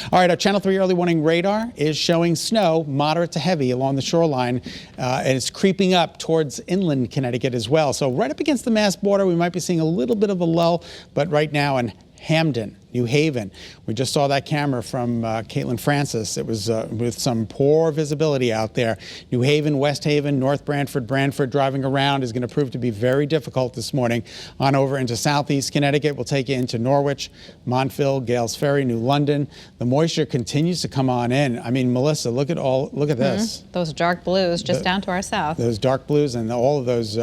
All right, our Channel 3 early warning radar is showing snow, moderate to heavy, along the shoreline, and it's creeping up towards inland Connecticut as well. So right up against the Mass border, we might be seeing a little bit of a lull, but right now in Hamden, New Haven. We just saw that camera from Caitlin Francis. It was with some poor visibility out there. New Haven, West Haven, North Branford, driving around is going to prove to be very difficult this morning. On over into southeast Connecticut, we'll take you into Norwich, Montville, Gales Ferry, New London. The moisture continues to come on in. I mean, Melissa, look at this. Those dark blues just down to our south. Those dark blues and all of those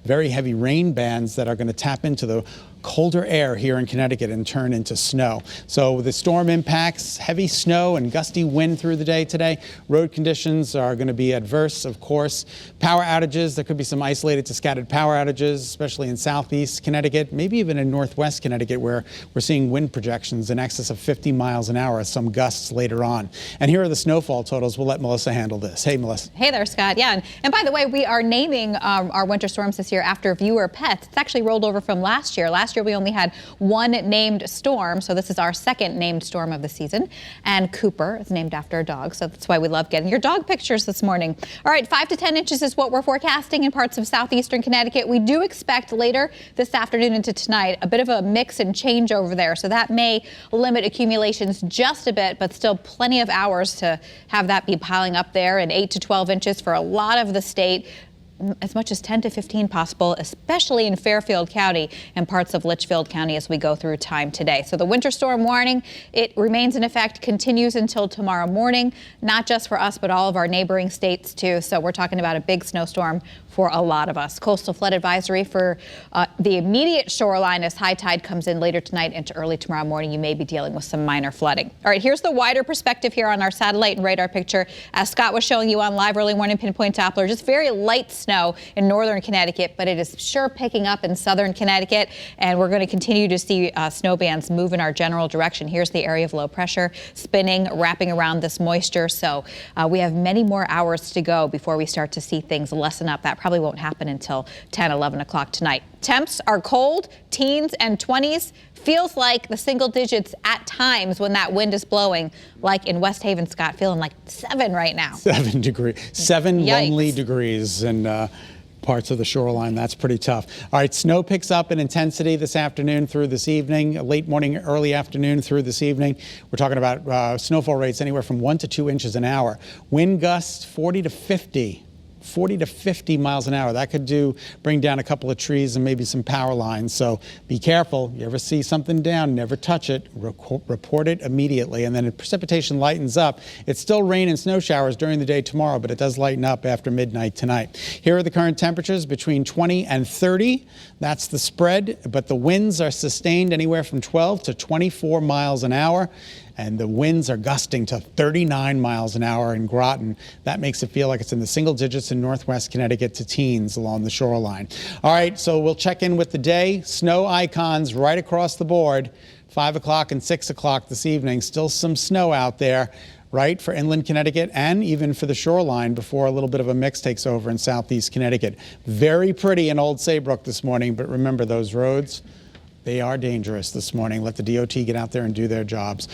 very heavy rain bands that are going to tap into the colder air here in Connecticut and turn into snow. So the storm impacts, heavy snow and gusty wind through the day today. Road conditions are going to be adverse, of course. Power outages, there could be some isolated to scattered power outages, especially in southeast Connecticut, maybe even in northwest Connecticut, where we're seeing wind projections in excess of 50 miles an hour, some gusts later on. And here are the snowfall totals. We'll let Melissa handle this. Hey, Melissa. Hey there, Scott. Yeah, and by the way, we are naming our winter storms this year after viewer pets. It's actually rolled over from last year. Last year we only had one named storm, so this is our second named storm of the season. And Cooper is named after a dog, so that's why we love getting your dog pictures this morning. All right, 5 to 10 inches is what we're forecasting in parts of southeastern Connecticut. We do expect later this afternoon into tonight a bit of a mix and change over there, so that may limit accumulations just a bit, but still plenty of hours to have that be piling up there, and 8 to 12 inches for a lot of the state. As much as 10 to 15 possible, especially in Fairfield County and parts of Litchfield County as we go through time today. So the winter storm warning, it remains in effect, continues until tomorrow morning, not just for us, but all of our neighboring states too. So we're talking about a big snowstorm for a lot of us. Coastal flood advisory for the immediate shoreline as high tide comes in later tonight into early tomorrow morning. You may be dealing with some minor flooding. All right, here's the wider perspective here on our satellite and radar picture. As Scott was showing you on live early morning pinpoint Doppler, just very light snow in northern Connecticut, but it is sure picking up in southern Connecticut, and we're going to continue to see snow bands move in our general direction. Here's the area of low pressure spinning, wrapping around this moisture. So we have many more hours to go before we start to see things lessen up. That probably won't happen until 10, 11 o'clock tonight. Temps are cold, teens and 20s. Feels like the single digits at times when that wind is blowing, like in West Haven, Scott, feeling like 7 right now. 7 degrees, 7 Yikes. lonely degrees in parts of the shoreline. That's pretty tough. All right, snow picks up in intensity this afternoon through this evening, late morning, early afternoon through this evening. We're talking about snowfall rates anywhere from 1 to 2 inches an hour. Wind gusts 40 to 50 miles an hour. That could bring down a couple of trees and maybe some power lines. So be careful. You ever see something down, never touch it. Report it immediately. And then if precipitation lightens up, it's still rain and snow showers during the day tomorrow, but it does lighten up after midnight tonight. Here are the current temperatures between 20 and 30. That's the spread, but the winds are sustained anywhere from 12 to 24 miles an hour. And the winds are gusting to 39 miles an hour in Groton. That makes it feel like it's in the single digits in northwest Connecticut to teens along the shoreline. All right, so we'll check in with the day. Snow icons right across the board. 5 o'clock and 6 o'clock this evening. Still some snow out there, right, for inland Connecticut and even for the shoreline before a little bit of a mix takes over in southeast Connecticut. Very pretty in Old Saybrook this morning, but remember those roads, they are dangerous this morning. Let the DOT get out there and do their jobs.